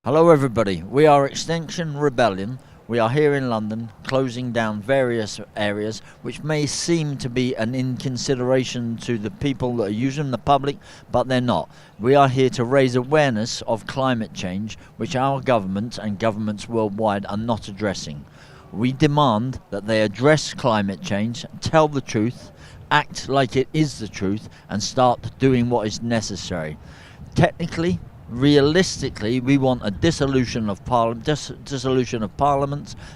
Hello everybody, we are Extinction Rebellion. We are here in London, closing down various areas which may seem to be an inconsideration to the people that are using the public, but they're not. We are here to raise awareness of climate change, which our government and governments worldwide are not addressing. We demand that they address climate change, tell the truth, act like it is the truth, and start doing what is necessary. Technically, realistically, we want a dissolution of Parliament,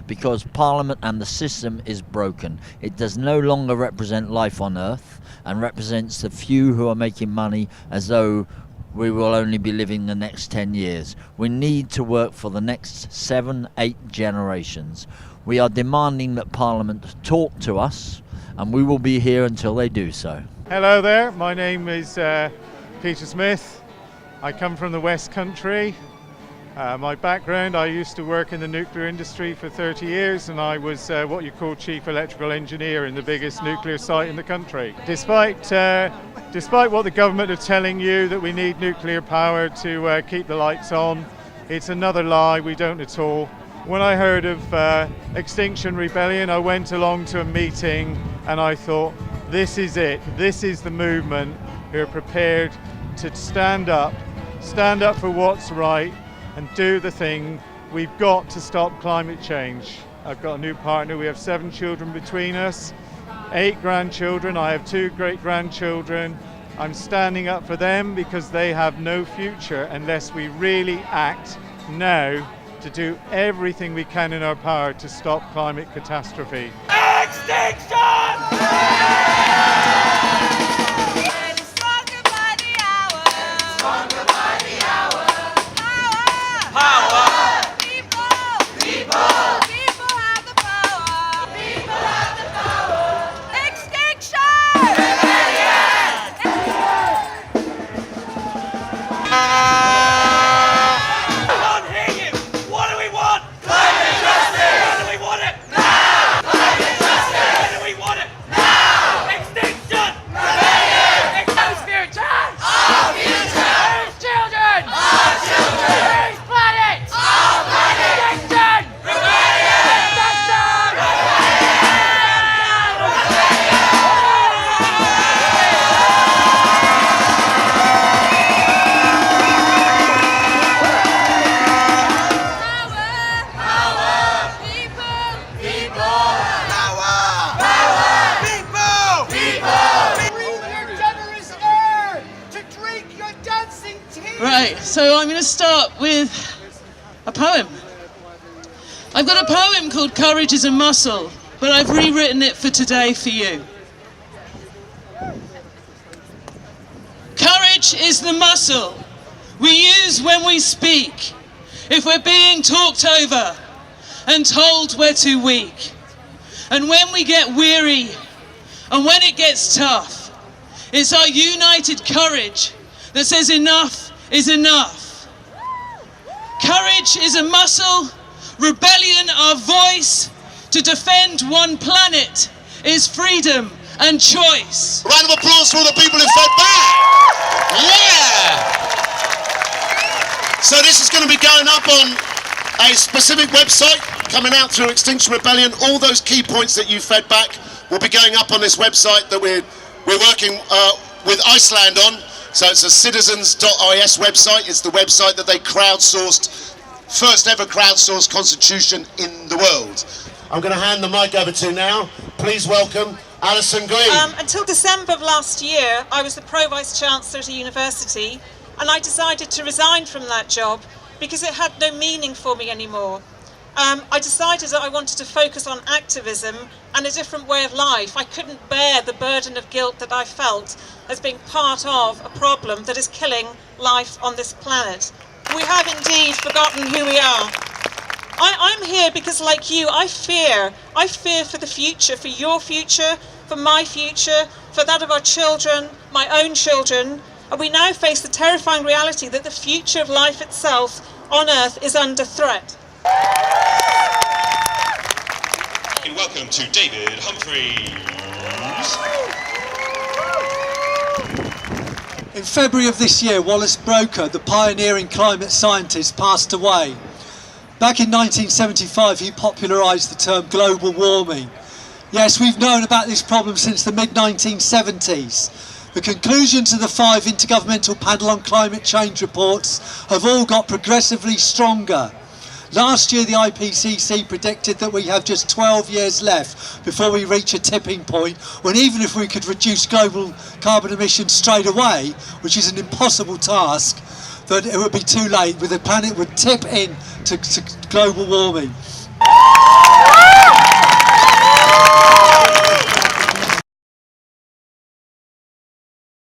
because Parliament and the system is broken. It does no longer represent life on Earth and represents the few who are making money as though we will only be living the next 10 years. We need to work for the next 7, 8 generations. We are demanding that Parliament talk to us, and we will be here until they do so. Hello there, my name is Peter Smith. I come from the West Country. My background, I used to work in the nuclear industry for 30 years, and I was what you call chief electrical engineer in the biggest nuclear site in the country. Despite what the government are telling you that we need nuclear power to keep the lights on, it's another lie. We don't at all. When I heard of Extinction Rebellion, I went along to a meeting and I thought, this is it. This is the movement who are prepared to stand up for what's right and do the thing. We've got to stop climate change. I've got a new partner. We have 7 children between us, 8 grandchildren. I have 2 great-grandchildren. I'm standing up for them because they have no future unless we really act now to do everything we can in our power to stop climate catastrophe. Extinction! Right, so I'm going to start with a poem. I've got a poem called Courage is a Muscle, but I've rewritten it for today for you. Courage is the muscle we use when we speak, if we're being talked over and told we're too weak. And when we get weary and when it gets tough, it's our united courage that says enough is enough. Courage is a muscle, rebellion our voice, to defend one planet is freedom and choice. Round of applause for all the people who fed back. Yeah! So this is going to be going up on a specific website coming out through Extinction Rebellion. All those key points that you fed back will be going up on this website that we're working with Iceland on. So it's a citizens.is website. It's the website that they crowdsourced, first ever crowdsourced constitution in the world. I'm going to hand the mic over to now. Please welcome Alison Green. Until December of last year, I was the Pro-Vice Chancellor at a university, and I decided to resign from that job because it had no meaning for me anymore. I decided that I wanted to focus on activism and a different way of life. I couldn't bear the burden of guilt that I felt as being part of a problem that is killing life on this planet. We have indeed forgotten who we are. I'm here because, like you, I fear for the future, for your future, for my future, for that of our children, my own children, and we now face the terrifying reality that the future of life itself on Earth is under threat. Welcome to David Humphreys. In February of this year, Wallace Broker, the pioneering climate scientist, passed away. Back in 1975, he popularised the term global warming. Yes, we've known about this problem since the mid-1970s. The conclusions of the 5 Intergovernmental Panel on Climate Change reports have all got progressively stronger. Last year the IPCC predicted that we have just 12 years left before we reach a tipping point, when even if we could reduce global carbon emissions straight away, which is an impossible task, that it would be too late, with the planet would tip in to global warming.